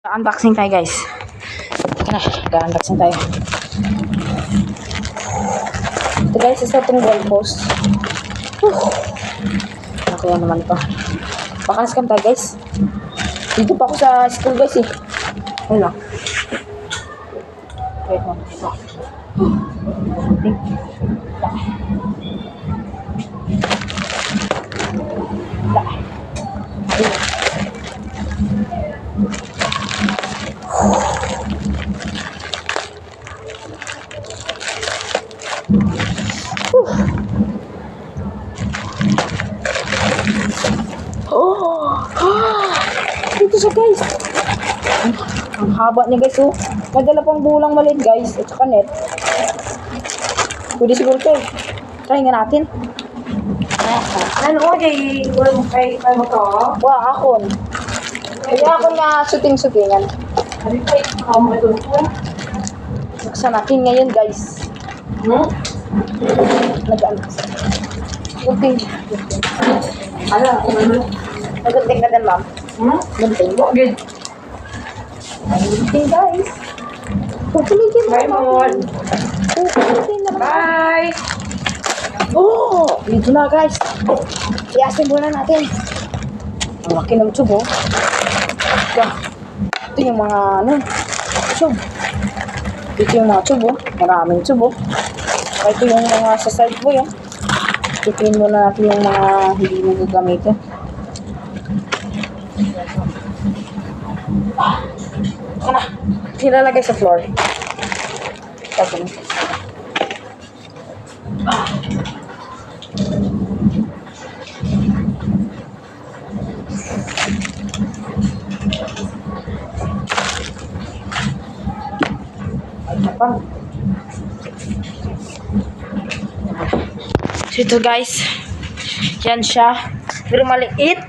Unboxing tayo guys. Unboxing tayo. Ito guys, isa itong wall post. Kaya naman ito. Baka scam tayo guys. Dito pa ako sa school guys eh. Ayun lang. Wait mo. Ito. Dito siya guys. Ang haba niya guys oh. Madala pang bulang maliit guys. At saka net. Pwede siguro ito eh. Try nga natin. Ano o, kay mo to? Wah, akon. Kaya ako nga suting-sutingan. Ano kay mo ito? Buksan natin ngayon guys. Nag-unboxing. Gunting. Ano? Nagunting na din ma'am. Gunting. Good. Gunting guys. Pupuligin na Bye, Mon. Pupuligin na Bye! Oh! Dito na guys. I-assemble muna natin. Ang laki ng tube oh. Ito yung mga tube. Ito yung mga tube oh. Maraming tube oh. Ito yung mga sa side po yun. Tipin muna natin yung mga hindi mo gagamitin. Ano? Nilalagay sa floor. Tapos so ito guys, yan siya, pero maliit,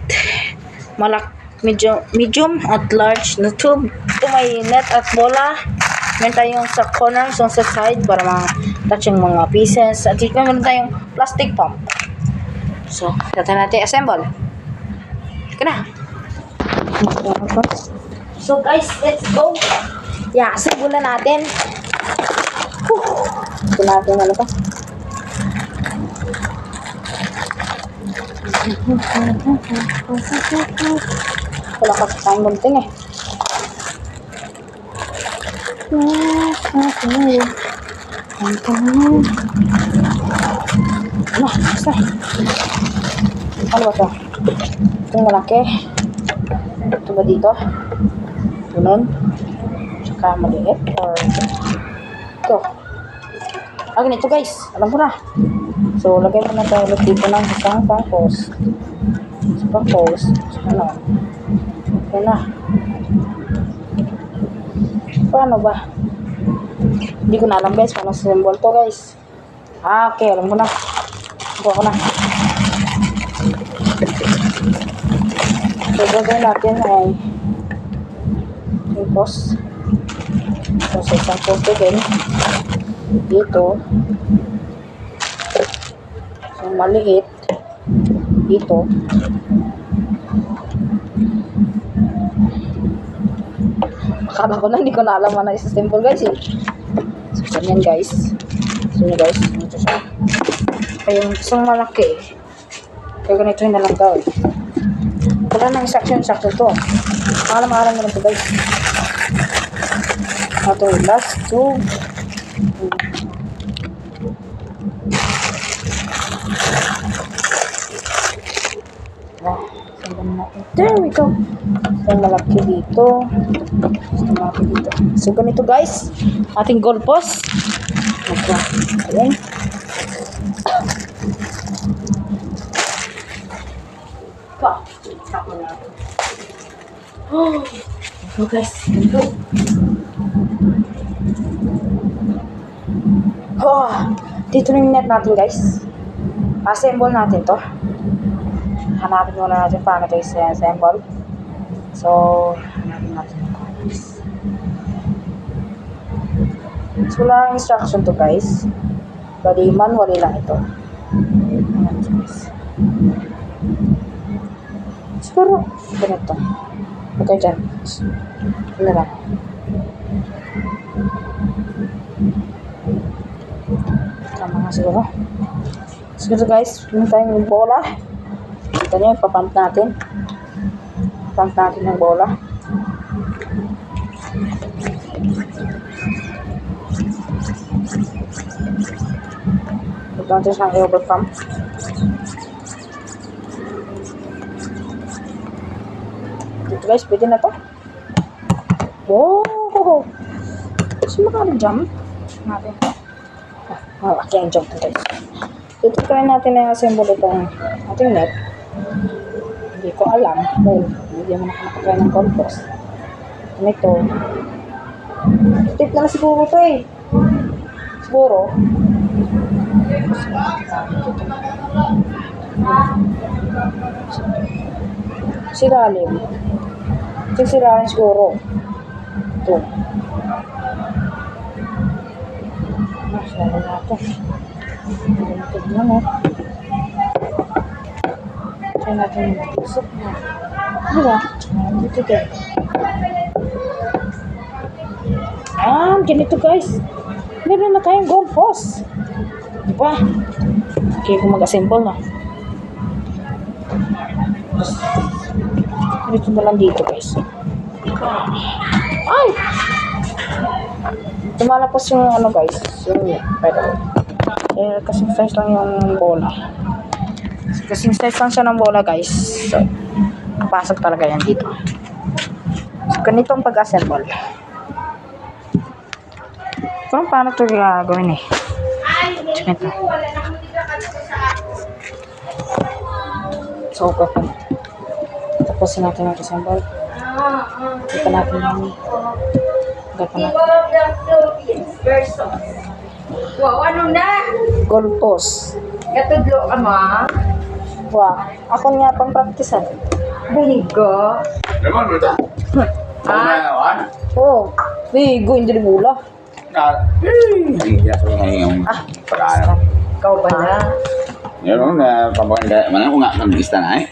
medium at large na tube. Ito may net at bola. Meron tayong sa corner, sa side para ma-touch yung mga pieces. At ito meron tayong plastic pump. So, natin assemble. Ika na. So guys, let's go. Yeah, assemble na natin. Ito natin ano to. Wala kasi tayong gunting eh. Basta. Ano ba to? Itong malaki. Ito ba dito? Ganun. Tsaka maliit. Or ito. Ganito guys. Alam ko na. So, lagay mo na tayo ulit dito ng isang pang-post. Sa pang-post. Ano? Okay na. Paano ba? Hindi ko na alam guys. Paano symbol to guys. Okay. Alam ko na. Buka ko na. So, gagawin natin ay post. So, sa isang post din. Dito. So, maliit. Dito. Akala ko na, hindi ko na alam na isa-symbol guys eh. So, yan guys. So, yun guys. Ito siya. Kaya yung isang malaki. Kaya ganito yung nalang gawin. Wala nang instruction to. Alam nyo ito guys. Ito yung last two. There we go. So, malaki dito. So, ganito guys. Ating goal post. Ayan. So guys, ganito. Dito na yung net natin guys. Assemble natin to. Hanapin muna natin paano ito i-assemble. So, hanapin natin ito guys. So, wala ang instruction to guys. Bali, manually lang ito. Siguro, ganito. Okay dyan. Ano lang. Tama nga siguro. Siguro guys, yung tayong bola. Kita nyo, ipapump natin. Pump natin ng bola. Huwag natin siyang i-overpump. Dito guys, pwede na to. Wow! Kasi makaka-jump natin. Okay, ang jump guys. Dito try natin na i-assemble itong ating net. Hindi ko alam kung hindi mo nakakatry ng compost. Ito. Tip lang siguro ito eh. Siguro. Siralim. Ito yung siralim siguro. Ito. Siralim natin. Tignan mo. Try natin yung matusok na. Ano ba? Dito din. Ganito guys. Meron na tayong goal post. Diba? Okay, kung mag-assemble na. Dito na lang dito guys. Ay! Tumalapos yung ano guys. Yung by the way. Kasing size lang yung bola. Kasing size lang siya ng bola guys. So, napasok talaga yan dito. So, ganito ang pag-assemble. Kung paano ito gagawin eh. Ito. So, kapag tapusin natin ang assemble. Ito natin yung Wow, ano na? goal post. Katudlo ka mo? Wow. Ako nga pang practice ah. Bunigo. Naman mo ito? Ano? Oh, bigo, hindi bola. Hindi ako ngayong paraan. Ikaw ba na? Meron na pabanda. Mana ko nga nag-lista na eh.